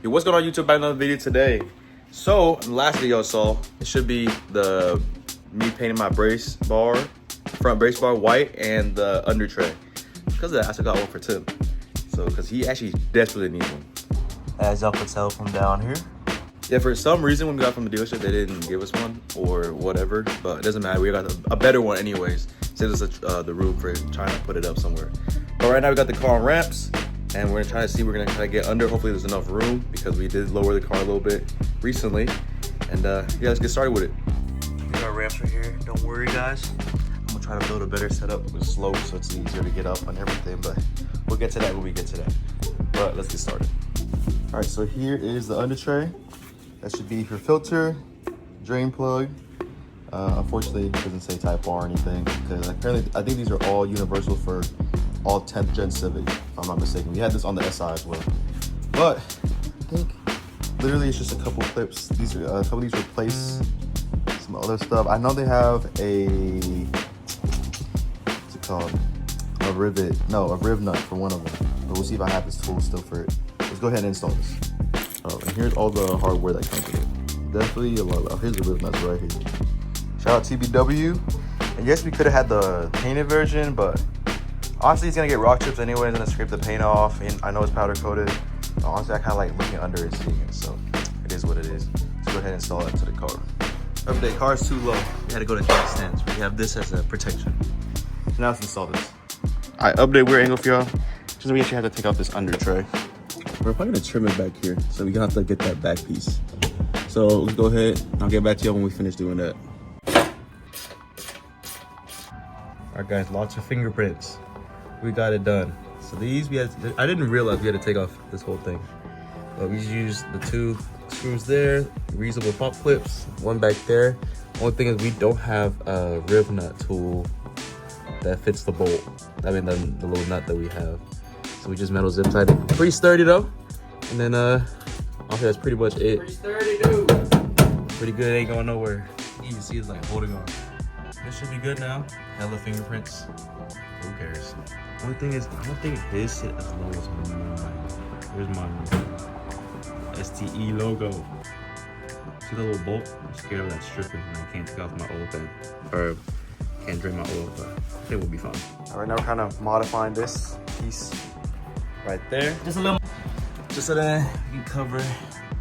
Yo, what's going on YouTube? Back another video today. So, in the last video I saw, it should be me painting my front brace bar white and the Undertray. Because of that, I still got one for Tim. So, because he actually desperately needs one. As y'all can tell from down here. Yeah, for some reason when we got from the dealership, they didn't give us one or whatever. But it doesn't matter, we got a better one anyways. Saves us the room for trying to put it up somewhere. But right now we got the car on ramps. And we're gonna try to see, we're gonna try to get under. Hopefully there's enough room because we did lower the car a little bit recently. And yeah, let's get started with it. We got ramps right here, don't worry guys. I'm gonna try to build a better setup with slope so it's easier to get up on everything, but we'll get to that when we get to that. But let's get started. All right, so here is the under tray. That should be your filter, drain plug. Unfortunately, it doesn't say Type R or anything because apparently, I think these are all universal for all 10th gen Civic, if I'm not mistaken. We had this on the SI as well. But I think literally it's just a couple clips. These are a couple of these replace some other stuff. I know they have a, what's it called? A riv nut for one of them. But we'll see if I have this tool still for it. Let's go ahead and install this. Oh, and here's all the hardware that comes with it. Definitely a lot. Here's the riv nuts right here. Shout out TBW. And yes, we could have had the painted version, but honestly, it's gonna get rock chips anyway. It's gonna scrape the paint off, and I know it's powder coated. Honestly, I kind of like looking under and seeing it, so it is what it is. Let's go ahead and install it into the car. Update: car is too low. We had to go to jack stands. We have this as a protection. So now let's install this. All right, update rear angle for y'all. Just we actually have to take out this under tray. We're probably gonna trim it back here, so we're gonna have to get that back piece. So let's go ahead. I'll get back to y'all when we finish doing that. All right, guys, lots of fingerprints. We got it done. So these, I didn't realize we had to take off this whole thing. But we used the 2 screws there, reusable pop clips, one back there. Only thing is we don't have a riv nut tool that fits the bolt. I mean, the little nut that we have. So we just metal zip tied it. Pretty sturdy though. And then, honestly, that's pretty much it. Pretty sturdy, dude. Pretty good, ain't going nowhere. You can see it's like holding on. This should be good now. Hella fingerprints. Who cares? Only thing is, I don't think his sit as low as mine. Where's mine? STE logo. See the little bolt? I'm scared of that stripping and I can't take off my oil pen. Or can't drain my oil, but I think we'll be fine. All right, now we're kind of modifying this piece right there. Just a little, just so that we can cover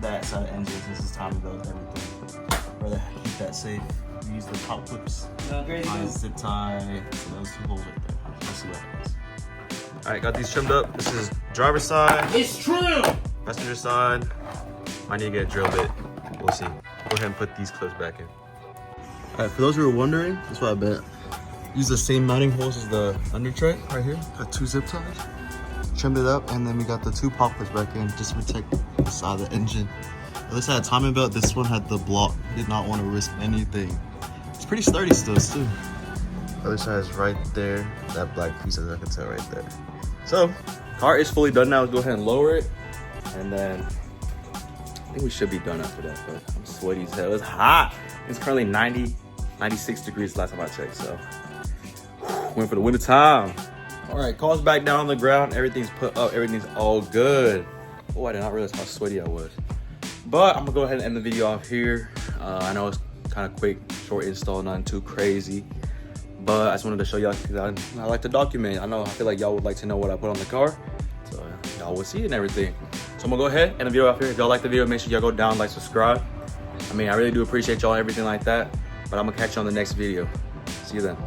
that side of the engine since it's time to build everything. Rather keep that safe. We use the top clips. Zip tie. So those 2 holes right there. Let's see what happens. All right, got these trimmed up. This is driver's side. It's trimmed. Passenger side. Might need to get a drill bit. We'll see. Go ahead and put these clips back in. All right, for those who are wondering, that's what I bet. Use the same mounting holes as the under tray right here. Got 2 zip ties. Trimmed it up, and then we got the 2 pop clips back in just to protect the side of the engine. At least I had a timing belt. This one had the block. Did not want to risk anything. It's pretty sturdy still, too. Other side is right there. That black piece, as I can tell right there. So, car is fully done now. Let's go ahead and lower it. And then, I think we should be done after that, but I'm sweaty as hell. It's hot. It's currently 96 degrees last time I checked, so. Went for the winter time. All right, car's back down on the ground. Everything's put up. Everything's all good. Oh, I did not realize how sweaty I was. But I'm gonna go ahead and end the video off here. I know it's kind of quick, short install, nothing too crazy. But I just wanted to show y'all because I like to document. I feel like y'all would like to know what I put on the car. So y'all will see it and everything. So I'm gonna go ahead and end the video off here. If y'all like the video, make sure y'all go down, like, subscribe. I mean, I really do appreciate y'all and everything like that. But I'm gonna catch you on the next video. See you then.